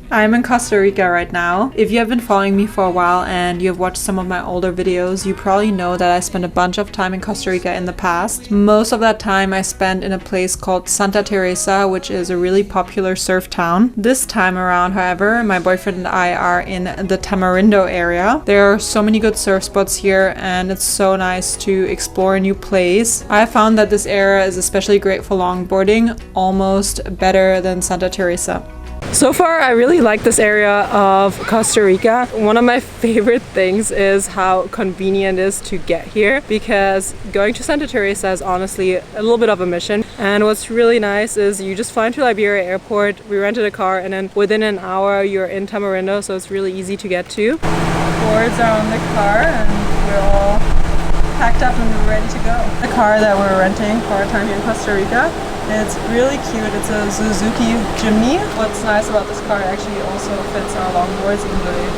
I'm in Costa Rica right now. If you have been following me for a while and you have watched some of my older videos, you probably know that I spent a bunch of time in Costa Rica in the past. Most of that time I spent in a place called Santa Teresa, which is a really popular surf town. This time around, however, my boyfriend and I are in the Tamarindo area. There are so many good surf spots here and it's so nice to explore a new place. I found that this area is especially great for longboarding, almost better than Santa Teresa. So far, I really like this area of Costa Rica. One of my favorite things is how convenient it is to get here, because going to Santa Teresa is honestly a little bit of a mission. And what's really nice is you just fly into Liberia airport, we rented a car, and then within an hour you're in Tamarindo, so it's really easy to get to. Boards are on the car and we're all packed up and we're ready to go. The car that we're renting for our time here in Costa Rica, it's really cute. It's a Suzuki Jimny. What's nice about this car, it actually also fits our longboards, even though they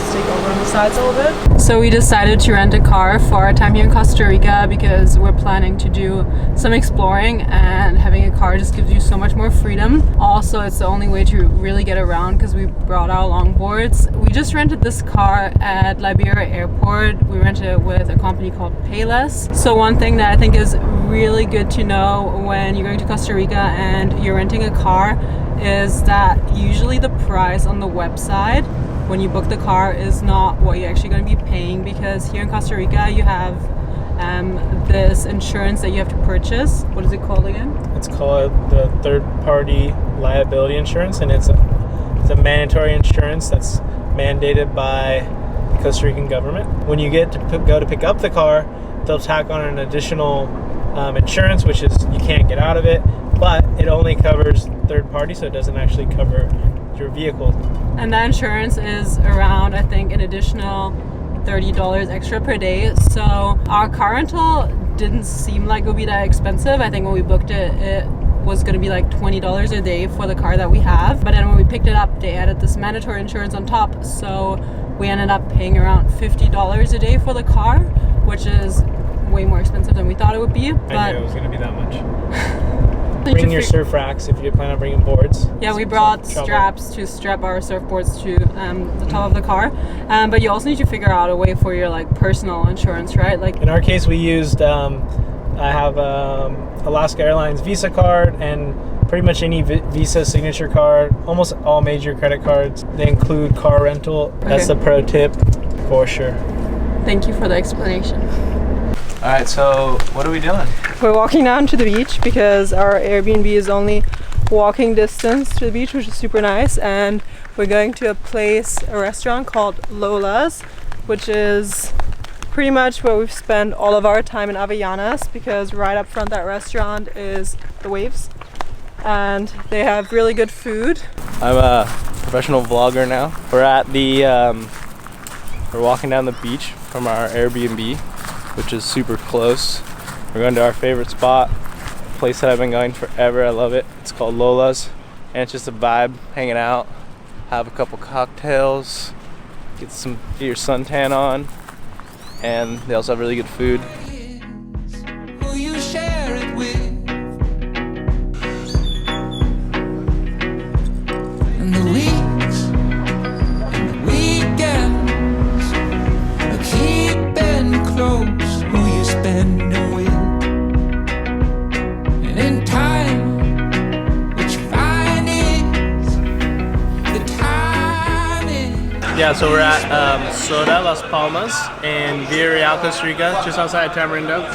stick over on the sides a little bit. So we decided to rent a car for our time here in Costa Rica because we're planning to do some exploring, and having a car just gives you so much more freedom. Also, it's the only way to really get around because we brought our longboards. We just rented this car at Liberia airport. We rented it with a company called Payless. So one thing that I think is really good to know when you're going to Costa Rica and you're renting a car is that usually the price on the website when you book the car is not what you're actually going to be paying, because here in Costa Rica you have this insurance that you have to purchase. What is it called again? It's called the third-party liability insurance, and it's a mandatory insurance that's mandated by the Costa Rican government. When you get to go to pick up the car, they'll tack on an additional insurance, which is you can't get out of it, but it only covers third party, so it doesn't actually cover your vehicle. And that insurance is around, I think, an additional $30 extra per day. So our car rental didn't seem like it would be that expensive. I think when we booked it, it was going to be like $20 a day for the car that we have. But then when we picked it up, they added this mandatory insurance on top. So we ended up paying around $50 a day for the car, which is way more expensive than we thought it would be. But I knew it was going to be that much. Bring your surf racks if you plan on bringing boards. Yeah, we brought straps to strap our surfboards to the top of the car. But you also need to figure out a way for your personal insurance, right? Like in our case, we used I have Alaska Airlines Visa card and pretty much any Visa signature card. Almost all major credit cards, they include car rental. Okay. That's the pro tip for sure. Thank you for the explanation. All right, so what are we doing? We're walking down to the beach because our Airbnb is only walking distance to the beach, which is super nice. And we're going to a restaurant called Lolas, which is pretty much where we've spent all of our time in Avellanas, because right up front that restaurant is the waves. And they have really good food. I'm a professional vlogger now. We're walking down the beach from our Airbnb, which is super close. We're going to our favorite spot, a place that I've been going forever. I love it. It's called Lolas, and it's just a vibe, hanging out, have a couple cocktails, get your suntan on, and they also have really good food. Who you share it with? And the weeks and the weekends are keeping close. Who you spending with? And in time, what you find is the time is. Yeah, so we're at Soda, Las Palmas in Villarreal, Costa Rica, just outside Tamarindo.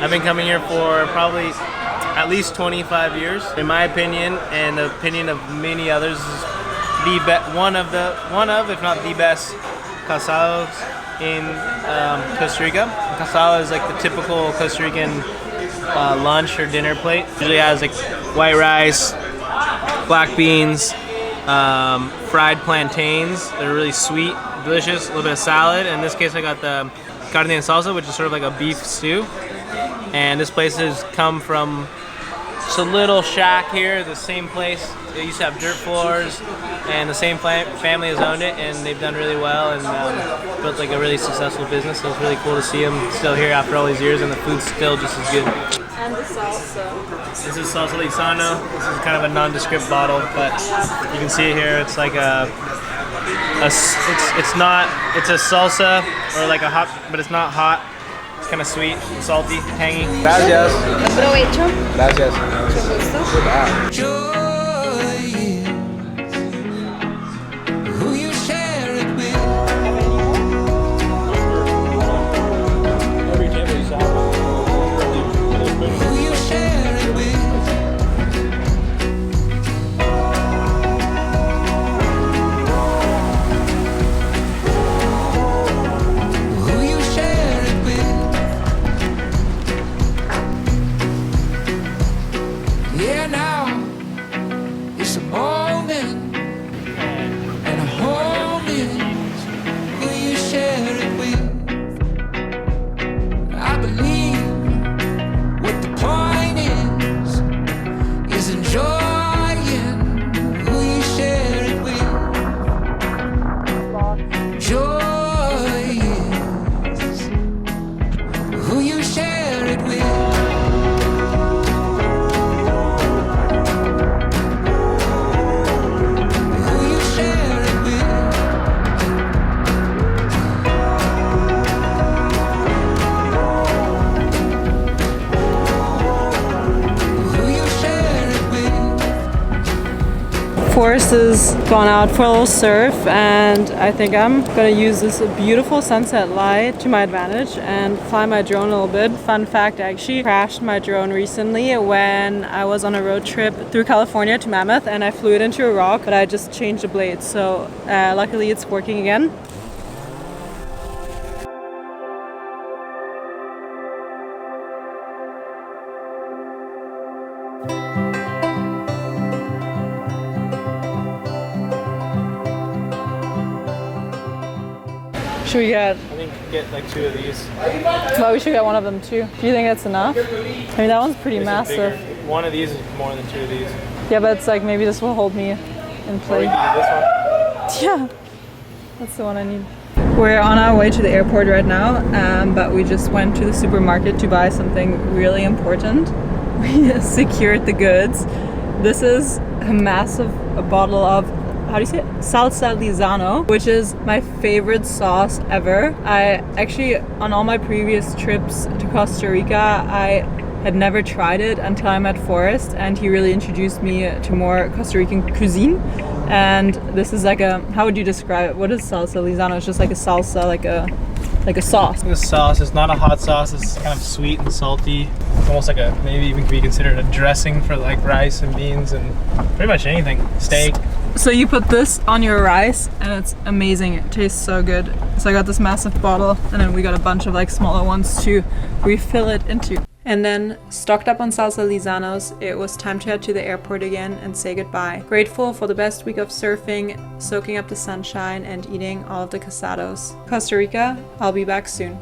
I've been coming here for probably at least 25 years. In my opinion, and the opinion of many others, is one of, if not the best, casados in Costa Rica. Casado is like the typical Costa Rican lunch or dinner plate. Usually has like white rice, black beans, fried plantains. They're really sweet, delicious, a little bit of salad. In this case, I got the carne en salsa, which is sort of like a beef stew. And this place has come from just a little shack here, the same place. They used to have dirt floors, and the same family has owned it, and they've done really well and built like a really successful business. So it's really cool to see them still here after all these years, and the food's still just as good. And the salsa. This is salsa lisano. This is kind of a nondescript bottle, but you can see it here. It's like it's a salsa or like a hot, but it's not hot. It's kind of sweet, salty, tangy. Gracias. Aprovecho. Gracias. Mucho gusto. Joy is who you share it with. Who you share it with. Who you share it with. Yeah, now it's a moment and a home is who you share it with. I believe what the point is enjoying who you share it with. Joy is who you share it with. Who you share it with. Who you share it with. Forrest has gone out for a little surf, and I think I'm gonna use this beautiful sunset light to my advantage and fly my drone a little bit. Fun fact, I actually crashed my drone recently when I was on a road trip through California to Mammoth, and I flew it into a rock, but I just changed the blade, so luckily it's working again. Should we get, I think get like 2 of these. well, we should get one of them too. Do you think that's enough? I mean, that one's pretty This is massive. bigger. One of these is more than 2 of these. Yeah, but it's like maybe this will hold me in Or we place. can do this one. Yeah, that's the one I need. We're on our way to the airport right now, but we just went to the supermarket to buy something really important. We secured the goods. This is a massive bottle of, how do you say it? Salsa Lisano, which is my favorite sauce ever. I actually, on all my previous trips to Costa Rica, I had never tried it until I met Forrest, and he really introduced me to more Costa Rican cuisine. And this is like a, how would you describe it? What is salsa Lisano? It's just like a salsa, like a sauce. This sauce is not a hot sauce. It's kind of sweet and salty. It's almost like a, maybe even could be considered a dressing for like rice and beans and pretty much anything. Steak. So you put this on your rice and it's amazing. It tastes so good. So I got this massive bottle, and then we got a bunch of like smaller ones to refill it into. And then, stocked up on salsa lisanos, it was time to head to the airport again and say goodbye. Grateful for the best week of surfing, soaking up the sunshine, and eating all of the casados. Costa Rica, I'll be back soon.